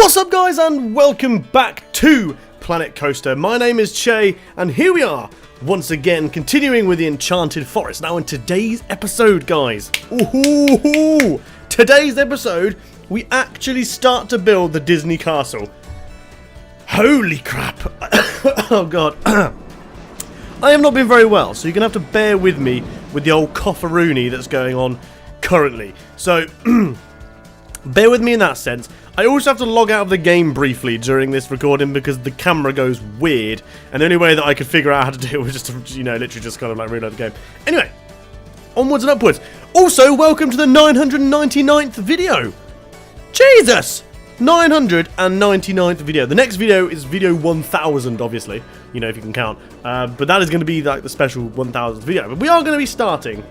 What's up guys, and welcome back to Planet Coaster. My name is Chay, and here we are, once again, continuing with the Enchanted Forest. Now in today's episode, guys, today's episode, we actually start to build the Disney Castle. Holy crap. Oh god. I have not been very well, so you're going to have to bear with me with the old cofferoony that's going on currently. So, bear with me in that sense. I also have to log out of the game briefly during this recording because the camera goes weird, and the only way that I could figure out how to do it was just to, you know, literally just kind of like reload the game. Anyway, onwards and upwards. Also, welcome to the 999th video. Jesus! 999th video. The next video is video 1000, obviously, you know, if you can count. But that is going to be like the special 1000th video. But we are going to be starting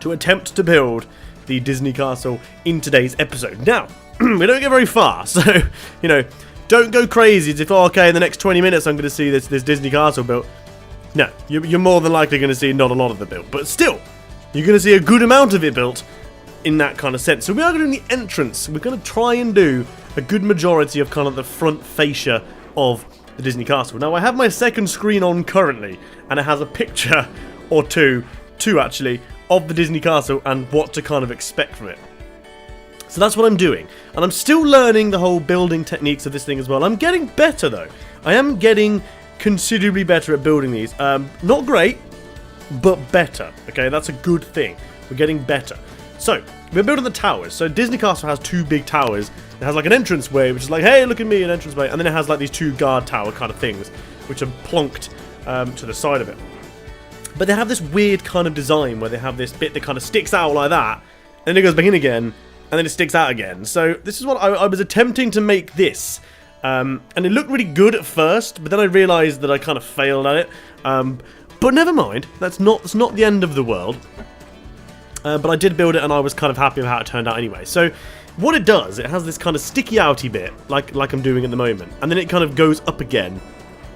to attempt to build the Disney Castle in today's episode. Now, we don't get very far, so, you know, don't go crazy as if, oh, okay, in the next 20 minutes I'm going to see this Disney Castle built. No, you're more than likely going to see not a lot of it built, but still, you're going to see a good amount of it built in that kind of sense. So we are going to do the entrance. We're going to try and do a good majority of kind of the front fascia of the Disney Castle. Now, I have my second screen on currently, and it has a picture or two actually, of the Disney Castle and what to kind of expect from it. So that's what I'm doing, and I'm still learning the whole building techniques of this thing as well. I'm getting better though. I am getting considerably better at building these. Not great, but better. Okay, that's a good thing. We're getting better. So we're building the towers. So Disney Castle has two big towers. It has like an entranceway, which is like, hey, look at me, an entranceway, and then it has like these two guard tower kind of things, which are plonked to the side of it. But they have this weird kind of design where they have this bit that kind of sticks out like that, and then it goes back in again, and then it sticks out again. So this is what I was attempting to make this. And it looked really good at first, but then I realised that I kind of failed at it. But never mind. That's not the end of the world. But I did build it, and I was kind of happy with how it turned out anyway. So what it does, it has this kind of sticky outy bit, like I'm doing at the moment. And then it kind of goes up again.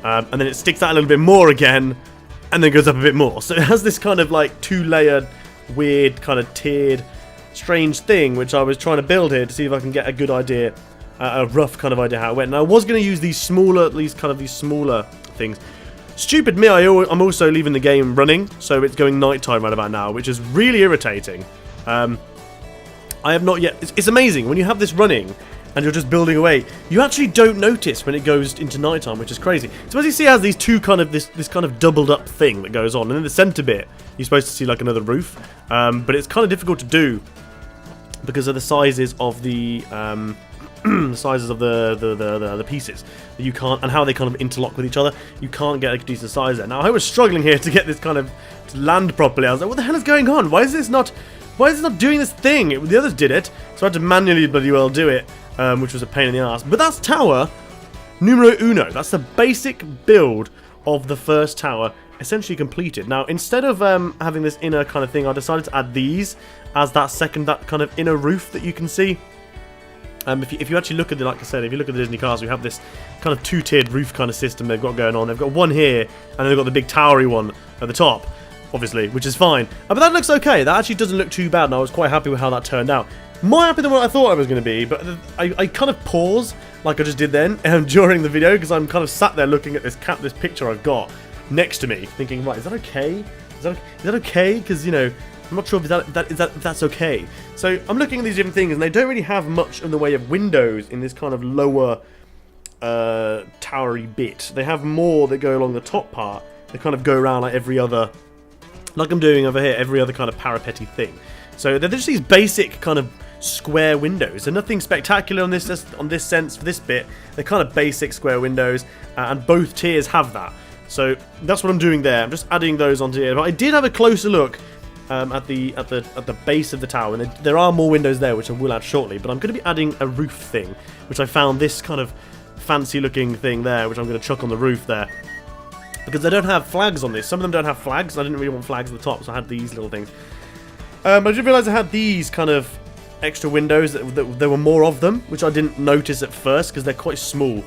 And then it sticks out a little bit more again, and then goes up a bit more. So it has this kind of like two-layered, weird, kind of tiered, strange thing, which I was trying to build here to see if I can get a good idea, a rough kind of idea how it went. And I was going to use these smaller things. Stupid me, I'm also leaving the game running, so it's going nighttime right about now, which is really irritating. I have not yet. It's amazing when you have this running and you're just building away. You actually don't notice when it goes into nighttime, which is crazy. So as you see, it has these two kind of this kind of doubled up thing that goes on, and in the center bit, you're supposed to see like another roof, but it's kind of difficult to do because of the sizes of the the pieces that you can't, and how they kind of interlock with each other. You can't get a decent size there. Now I was struggling here to get this kind of to land properly. I was like, what the hell is going on? Why is this not doing this thing? The others did it, so I had to manually bloody well do it, which was a pain in the ass. But that's tower numero uno. That's the basic build of the first tower, essentially completed. Now, instead of having this inner kind of thing, I decided to add these as that kind of inner roof that you can see. If you actually look at like I said, if you look at the Disney Castle, we have this kind of two-tiered roof kind of system they've got going on. They've got one here, and then they've got the big towery one at the top, obviously, which is fine. But that looks okay. That actually doesn't look too bad, and I was quite happy with how that turned out. More happy than what I thought I was going to be, but I kind of paused, like I just did then, during the video, because I'm kind of sat there looking at this picture I've got next to me, thinking, right, is that okay? Is that okay? Because, you know, I'm not sure if that's okay. So I'm looking at these different things, and they don't really have much in the way of windows in this kind of lower towery bit. They have more that go along the top part. They kind of go around like every other, like I'm doing over here, every other kind of parapety thing. So they're just these basic kind of square windows. They're nothing spectacular on this sense for this bit. They're kind of basic square windows, and both tiers have that. So that's what I'm doing there. I'm just adding those onto here. But I did have a closer look at the base of the tower, and there are more windows there, which I will add shortly. But I'm going to be adding a roof thing, which I found this kind of fancy-looking thing there, which I'm going to chuck on the roof there, because they don't have flags on this. Some of them don't have flags. I didn't really want flags at the top, so I had these little things. I did realise I had these kind of extra windows that there were more of them, which I didn't notice at first because they're quite small.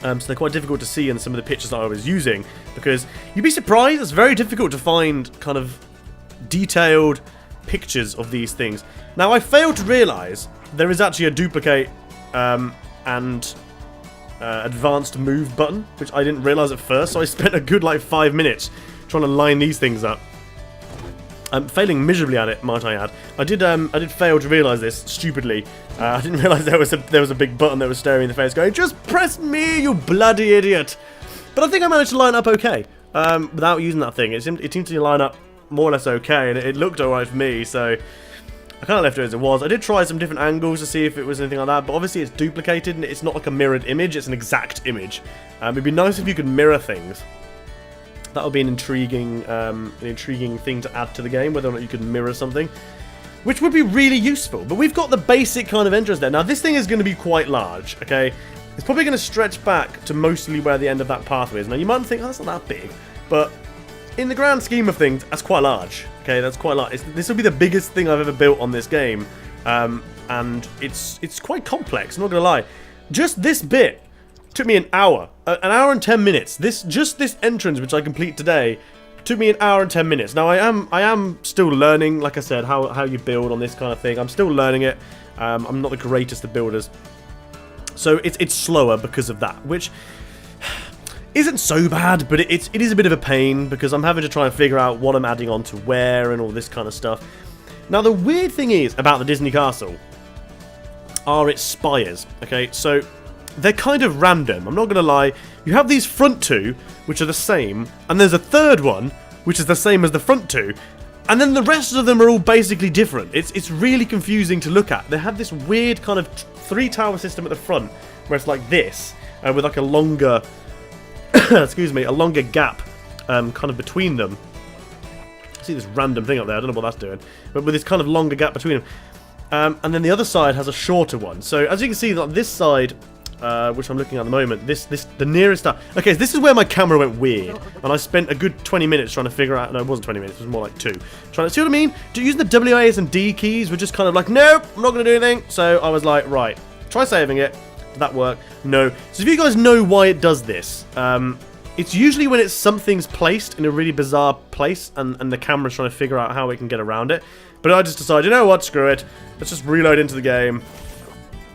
So they're quite difficult to see in some of the pictures that I was using, because you'd be surprised, it's very difficult to find kind of detailed pictures of these things. Now, I failed to realise there is actually a duplicate and advanced move button, which I didn't realise at first, so I spent a good like 5 minutes trying to line these things up. I'm failing miserably at it, might I add. I did fail to realise this stupidly. I didn't realise there was a big button that was staring me in the face, going, "Just press me, you bloody idiot!" But I think I managed to line up okay without using that thing. It seemed to line up more or less okay, and it looked alright for me. So I kind of left it as it was. I did try some different angles to see if it was anything like that, but obviously it's duplicated and it's not like a mirrored image. It's an exact image. It'd be nice if you could mirror things. That would be an intriguing thing to add to the game, whether or not you could mirror something, which would be really useful. But we've got the basic kind of entrance there. Now, this thing is going to be quite large, okay? It's probably going to stretch back to mostly where the end of that pathway is. Now, you might think, oh, that's not that big, but in the grand scheme of things, that's quite large, okay? That's quite large. This will be the biggest thing I've ever built on this game, and it's quite complex, I'm not going to lie. Just this bit took me an hour and 10 minutes. Just this entrance, which I complete today, took me an hour and 10 minutes. Now I am still learning, like I said, how you build on this kind of thing. I'm still learning it. I'm not the greatest of builders, so it's slower because of that, which isn't so bad, but it is a bit of a pain because I'm having to try and figure out what I'm adding on to where and all this kind of stuff. Now the weird thing is about the Disney Castle are its spires. Okay, so they're kind of random, I'm not going to lie. You have these front two, which are the same, and there's a third one, which is the same as the front two, and then the rest of them are all basically different. It's really confusing to look at. They have this weird kind of three-tower system at the front, where it's like this, with like a longer, excuse me, a longer gap kind of between them. I see this random thing up there, I don't know what that's doing, but with this kind of longer gap between them. And then the other side has a shorter one. So as you can see, like this side, which I'm looking at the moment, the nearest star. Okay, so this is where my camera went weird, and I spent a good 20 minutes trying to figure out. No, it wasn't 20 minutes. It was more like 2. Trying to see what I mean. Using the WAS and D keys were just kind of like, nope, I'm not going to do anything. So I was like, right, try saving it. Did that work? No. So if you guys know why it does this, it's usually when something's placed in a really bizarre place, and the camera's trying to figure out how it can get around it. But I just decided, you know what, screw it. Let's just reload into the game.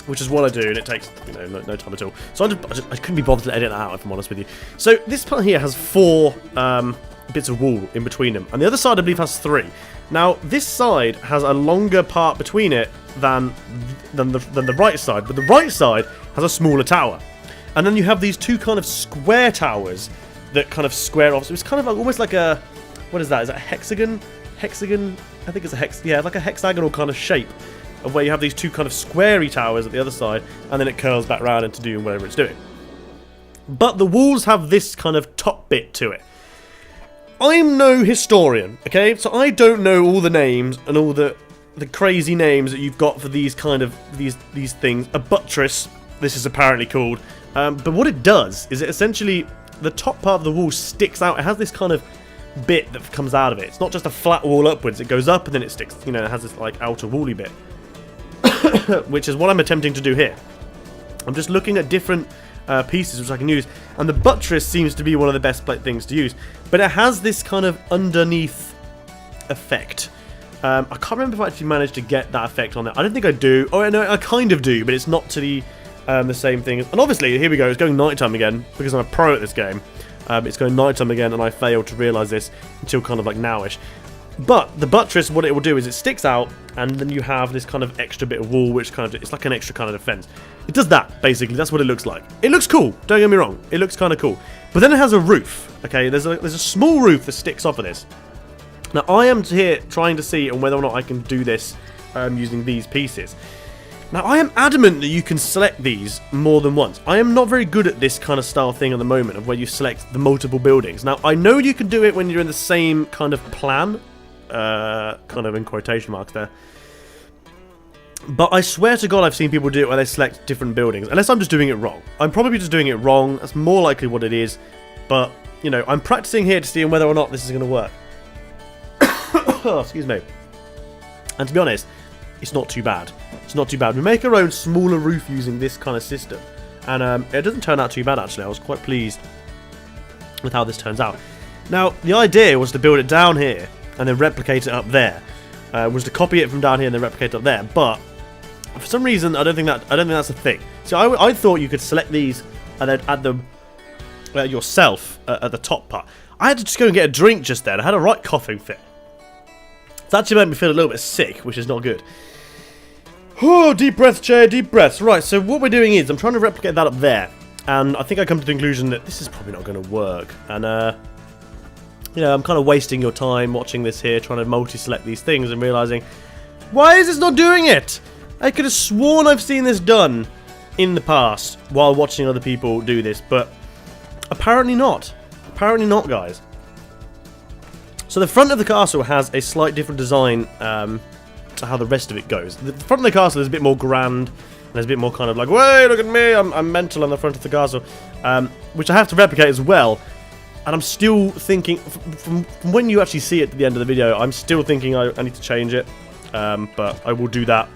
Which is what I do, and it takes, you know, no time at all. So I couldn't be bothered to edit that out, if I'm honest with you. So this part here has 4 bits of wall in between them, and the other side I believe has 3. Now this side has a longer part between it than the right side, but the right side has a smaller tower. And then you have these 2 kind of square towers that kind of square off. So it's kind of like, almost like a, what is that? Is that a hexagon? Hexagon? I think it's a yeah, like a hexagonal kind of shape, of where you have these 2 kind of squarey towers at the other side, and then it curls back around into doing whatever it's doing. But the walls have this kind of top bit to it. I'm no historian, okay? So I don't know all the names and all the crazy names that you've got for these kind of these things. A buttress, this is apparently called. But what it does is it essentially, the top part of the wall sticks out. It has this kind of bit that comes out of it. It's not just a flat wall upwards. It goes up and then it sticks, you know, it has this like outer wally bit. Which is what I'm attempting to do here. I'm just looking at different pieces which I can use, and the buttress seems to be one of the best things to use. But it has this kind of underneath effect. I can't remember if I actually managed to get that effect on it. I don't think I do. Oh no, I kind of do, but it's not to the same thing. And obviously, here we go. It's going nighttime again because I'm a pro at this game. It's going nighttime again, and I failed to realise this until kind of like nowish. But the buttress, what it will do is it sticks out, and then you have this kind of extra bit of wall, which kind of, it's like an extra kind of defense. It does that, basically. That's what it looks like. It looks cool, don't get me wrong. It looks kind of cool. But then it has a roof, okay? There's a small roof that sticks off of this. Now, I am here trying to see on whether or not I can do this using these pieces. Now, I am adamant that you can select these more than once. I am not very good at this kind of style thing at the moment, of where you select the multiple buildings. Now, I know you can do it when you're in the same kind of plan, kind of in quotation marks there. But I swear to God, I've seen people do it where they select different buildings. Unless I'm just doing it wrong. I'm probably just doing it wrong. That's more likely what it is. But, you know, I'm practicing here to see whether or not this is going to work. Oh, excuse me. And to be honest, it's not too bad. It's not too bad. We make our own smaller roof using this kind of system. And it doesn't turn out too bad, actually. I was quite pleased with how this turns out. Now, the idea was to build it down here and then replicate it up there. Was to copy it from down here and then replicate it up there. But For some reason, I don't think that's a thing. So I thought you could select these and then add them yourself at the top part. I had to just go and get a drink just then. I had a right coughing fit. It's actually made me feel a little bit sick, which is not good. Oh, deep breaths, Chay, deep breaths. Right, so what we're doing is I'm trying to replicate that up there. And I think I come to the conclusion that this is probably not going to work. And, you know, I'm kind of wasting your time watching this here, trying to multi-select these things and realising, why is this not doing it? I could have sworn I've seen this done in the past while watching other people do this, but apparently not. Apparently not, guys. So the front of the castle has a slight different design to how the rest of it goes. The front of the castle is a bit more grand, and there's a bit more kind of like, wait, look at me, I'm mental on the front of the castle, which I have to replicate as well. And I'm still thinking, from when you actually see it at the end of the video, I'm still thinking I need to change it, but I will do that,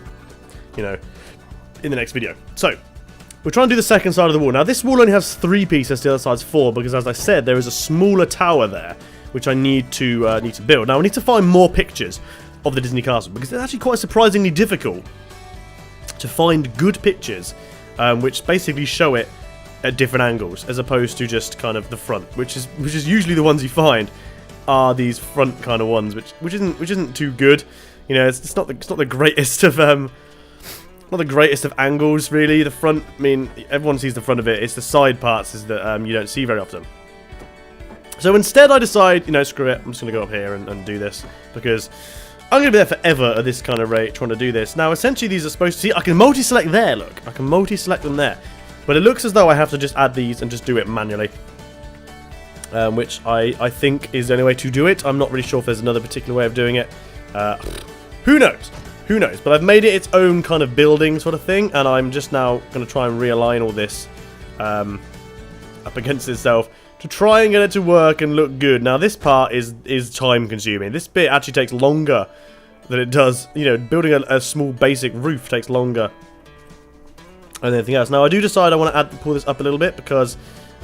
you know, in the next video. So, we're trying to do the second side of the wall. Now, this wall only has 3 pieces, the other side's 4, because as I said, there is a smaller tower there, which I need to build. Now, I need to find more pictures of the Disney castle, because it's actually quite surprisingly difficult to find good pictures, which basically show it at different angles, as opposed to just kind of the front, which is usually the ones you find are these front kind of ones, which isn't too good. You know, it's not the greatest of not the greatest of angles, really. The front, I mean, everyone sees the front of it. It's the side parts that you don't see very often. So instead, I decide, you know, screw it. I'm just going to go up here and do this, because I'm going to be there forever at this kind of rate trying to do this. Now, essentially, these are supposed to... See, I can multi-select there, look. I can multi-select them there. But it looks as though I have to just add these and just do it manually. Which I think is the only way to do it. I'm not really sure if there's another particular way of doing it. Who knows? Who knows? But I've made it its own kind of building sort of thing, and I'm just now going to try and realign all this up against itself to try and get it to work and look good. Now, this part is time consuming. This bit actually takes longer than it does. You know, building a small basic roof takes longer than anything else. Now, I do decide I want to pull this up a little bit, because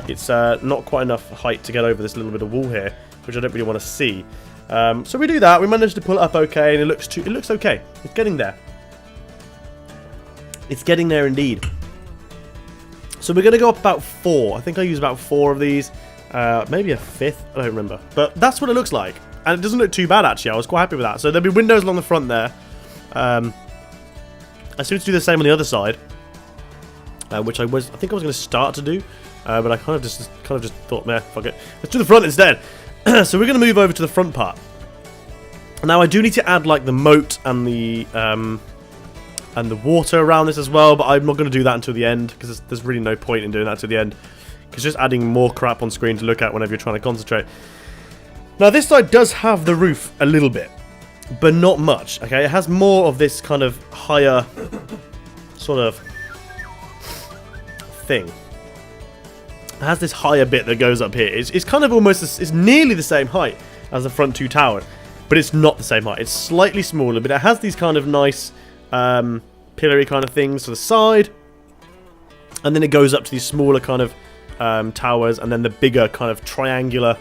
it's not quite enough height to get over this little bit of wall here, which I don't really want to see. So we do that. We managed to pull it up okay, and it looks okay. It's getting there. It's getting there indeed. So we're going to go up about 4. I think I use about 4 of these. Maybe a 5th. I don't remember. But that's what it looks like. And it doesn't look too bad, actually. I was quite happy with that. So there'll be windows along the front there. I seem to do the same on the other side, which I think I was going to start to do. But I kind of just thought, meh, fuck it. Let's do the front instead. So we're going to move over to the front part. Now, I do need to add, like, the moat and the water around this as well, but I'm not going to do that until the end, because there's really no point in doing that until the end, because just adding more crap on screen to look at whenever you're trying to concentrate. Now, this side does have the roof a little bit, but not much, okay? It has more of this kind of higher sort of thing. It has this higher bit that goes up here. It's kind of almost, it's nearly the same height as the front 2 towers, but it's not the same height. It's slightly smaller, but it has these kind of nice pillory kind of things to the side, and then it goes up to these smaller kind of towers, and then the bigger kind of triangular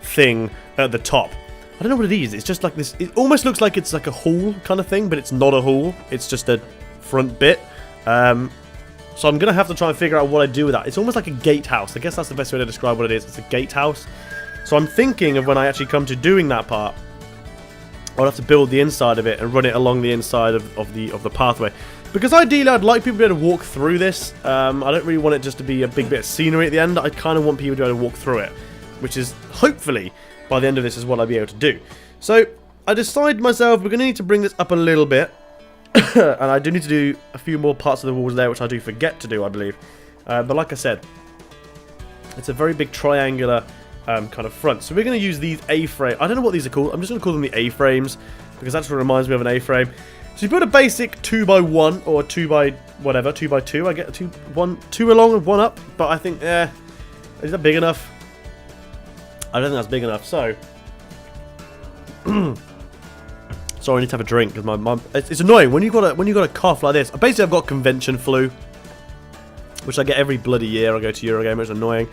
thing at the top. I don't know what it is. It's just like this. It almost looks like it's like a hall kind of thing, but it's not a hall. It's just a front bit. So I'm going to have to try and figure out what I do with that. It's almost like a gatehouse. I guess that's the best way to describe what it is. It's a gatehouse. So I'm thinking of when I actually come to doing that part, I'll have to build the inside of it and run it along the inside of the pathway. Because ideally, I'd like people to be able to walk through this. I don't really want it just to be a big bit of scenery at the end. I kind of want people to be able to walk through it, which is, hopefully, by the end of this is what I'll be able to do. So I decided myself, we're going to need to bring this up a little bit. And I do need to do a few more parts of the walls there, which I do forget to do, I believe. But like I said, it's a very big triangular kind of front. So we're going to use these A-frame. I don't know what these are called. I'm just going to call them the A-frames, because that's what reminds me of an A-frame. So you put a basic 2x1 or 2x whatever, 2x2. I get two along and 1 up, but I think, is that big enough? I don't think that's big enough. So, sorry, I need to have a drink because it's annoying when you got a cough like this. Basically, I've got convention flu, which I get every bloody year. I go to Eurogamer. It's annoying,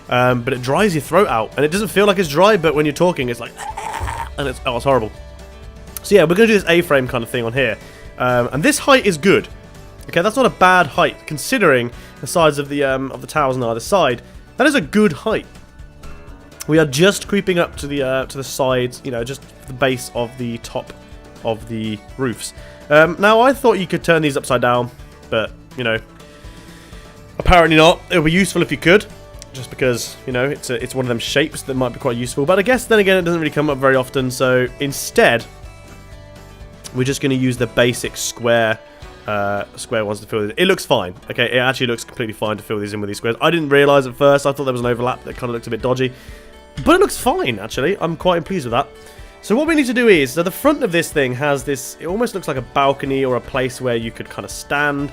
but it dries your throat out, and it doesn't feel like it's dry, but when you're talking, it's like, and it's horrible. So yeah, we're going to do this A-frame kind of thing on here. And this height is good. Okay, that's not a bad height, considering the size of the towers on either side. That is a good height. We are just creeping up to the sides, you know, just the base of the top of the roofs. Now, I thought you could turn these upside down, but, you know, apparently not. It would be useful if you could, just because, you know, it's one of them shapes that might be quite useful. But I guess, then again, it doesn't really come up very often, so instead, we're just going to use the basic square ones to fill these. It looks fine. Okay, it actually looks completely fine to fill these in with these squares. I didn't realise at first. I thought there was an overlap that kind of looked a bit dodgy. But it looks fine, actually. I'm quite pleased with that. So what we need to do is, so the front of this thing has this, it almost looks like a balcony or a place where you could kind of stand.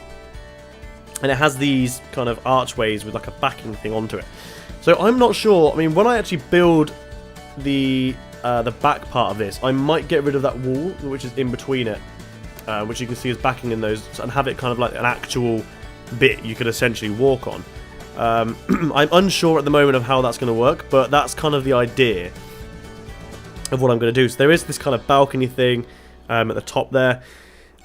And it has these kind of archways with like a backing thing onto it. So I'm not sure, I mean, when I actually build the back part of this, I might get rid of that wall, which is in between it. Which you can see is backing in those, and have it kind of like an actual bit you could essentially walk on. I'm unsure at the moment of how that's going to work, but that's kind of the idea of what I'm going to do. So there is this kind of balcony thing at the top there,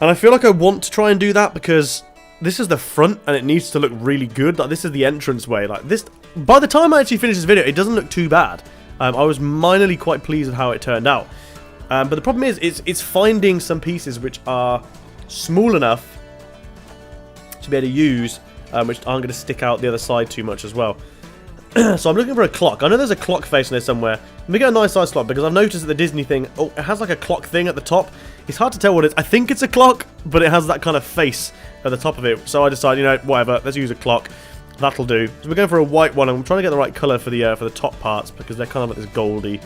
and I feel like I want to try and do that because this is the front and it needs to look really good. Like, this is the entrance way. Like, this, by the time I actually finish this video, it doesn't look too bad. I was minorly quite pleased with how it turned out. But the problem is, it's finding some pieces which are small enough to be able to use, which aren't going to stick out the other side too much as well. So I'm looking for a clock. I know there's a clock face in there somewhere. Let me get a nice size clock, because I've noticed that the Disney thing, oh, it has like a clock thing at the top. It's hard to tell what it is. I think it's a clock, but it has that kind of face at the top of it. So I decided, you know, whatever, let's use a clock. That'll do. So we're going for a white one. I'm trying to get the right colour for the top parts, because they're kind of like this goldy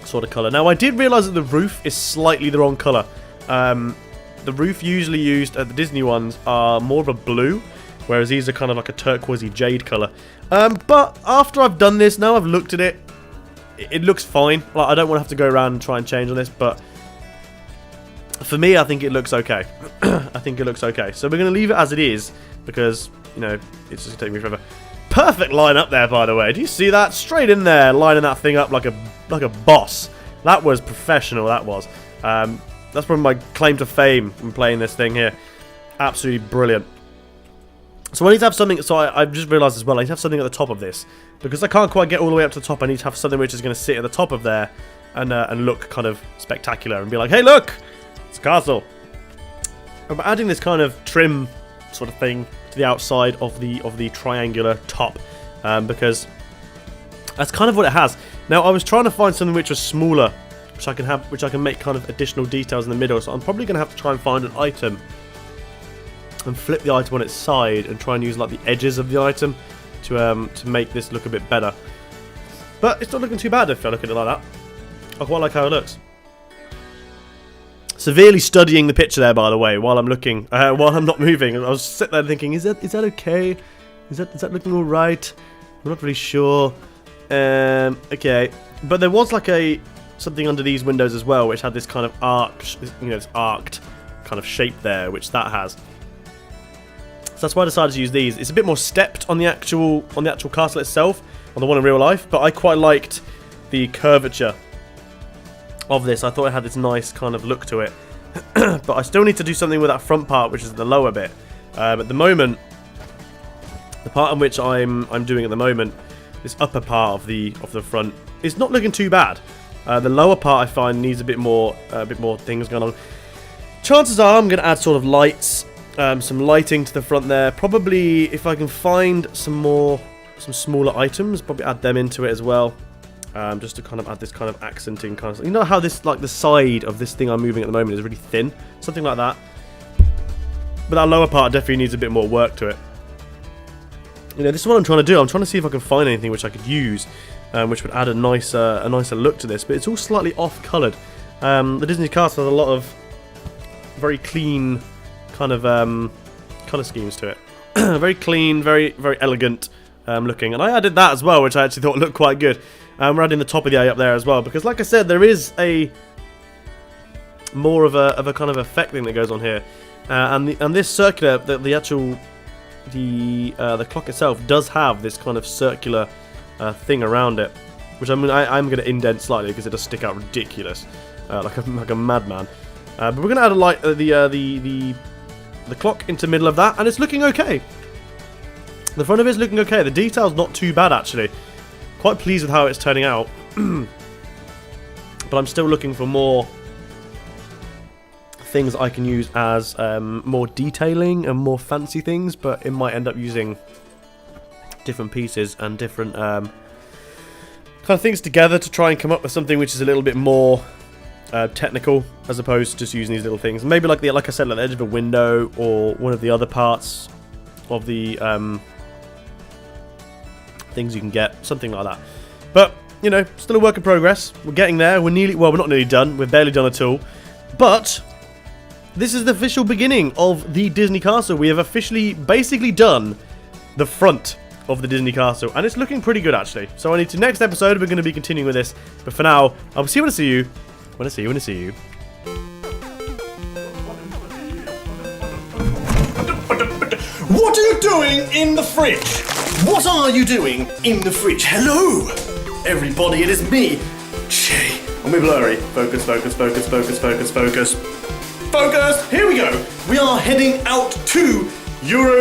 sort of colour. Now, I did realise that the roof is slightly the wrong colour. The roof usually used at the Disney ones are more of a blue, whereas these are kind of like a turquoisey jade colour. But after I've done this, now I've looked at it, it looks fine. Like, I don't want to have to go around and try and change on this, but for me, I think it looks okay. I think it looks okay. So we're going to leave it as it is, because, you know, it's just going to take me forever. Perfect line up there, by the way. Do you see that? Straight in there, lining that thing up like a boss. That was professional, that was. That's probably my claim to fame in playing this thing here. Absolutely brilliant. So I need to have something, so I've just realised as well, I need to have something at the top of this. Because I can't quite get all the way up to the top, I need to have something which is going to sit at the top of there and look kind of spectacular and be like, hey look, it's a castle. I'm adding this kind of trim sort of thing to the outside of the triangular top, because that's kind of what it has. Now, I was trying to find something which was smaller, which I can make kind of additional details in the middle, so I'm probably going to have to try and find an item and flip the item on its side and try and use like the edges of the item to make this look a bit better. But it's not looking too bad if I look at it like that. I quite like how it looks. Severely studying the picture there, by the way, while I'm looking, while I'm not moving. I was sitting there thinking, is that okay? Is that looking all right? I'm not really sure. Okay, but there was like something under these windows as well, which had this kind of this arced kind of shape there, which that has. So that's why I decided to use these. It's a bit more stepped on the actual castle itself, on the one in real life, but I quite liked the curvature of this. I thought it had this nice kind of look to it. But I still need to do something with that front part, which is the lower bit. At the moment, the part in which I'm doing at the moment, this upper part of the front, is not looking too bad. The lower part I find needs a bit more things going on. Chances are I'm going to add sort of lights, some lighting to the front there. Probably if I can find some smaller items, probably add them into it as well. Just to kind of add this kind of accenting kind of, you know how this, like the side of this thing I'm moving at the moment is really thin, something like that. But that lower part definitely needs a bit more work to it. You know, this is what I'm trying to do. I'm trying to see if I can find anything which I could use, which would add a nicer look to this. But it's all slightly off-coloured. The Disney castle has a lot of very clean kind of colour schemes to it. Very clean, very elegant looking. And I added that as well, which I actually thought looked quite good. We're adding the top of the eye up there as well, because like I said, there is a more of a kind of effect thing that goes on here, and this circular, the clock itself does have this kind of circular thing around it, which I'm going to indent slightly because it does stick out ridiculous, like a madman. But we're going to add a light, the clock into the middle of that, and it's looking okay. The front of it's looking okay. The detail's not too bad, actually. Quite pleased with how it's turning out. But I'm still looking for more things I can use as more detailing and more fancy things, but it might end up using different pieces and different kind of things together to try and come up with something which is a little bit more technical, as opposed to just using these little things. Maybe like I said, like the edge of a window or one of the other parts of the things you can get, something like that. But you know, still a work in progress. We're getting there. We're nearly, well, we're not nearly done. We're barely done at all. But this is the official beginning of the Disney Castle. We have officially basically done the front of the Disney Castle, and it's looking pretty good, actually. So I need to, next episode, we're going to be continuing with this. But for now, I'll see you when I see you. When I see you, when I see you. What are you doing in the fridge? What are you doing in the fridge? Hello, everybody, it is me, Chay. And we're blurry. Focus, focus, focus, focus, focus, focus. Focus! Here we go! We are heading out to Euro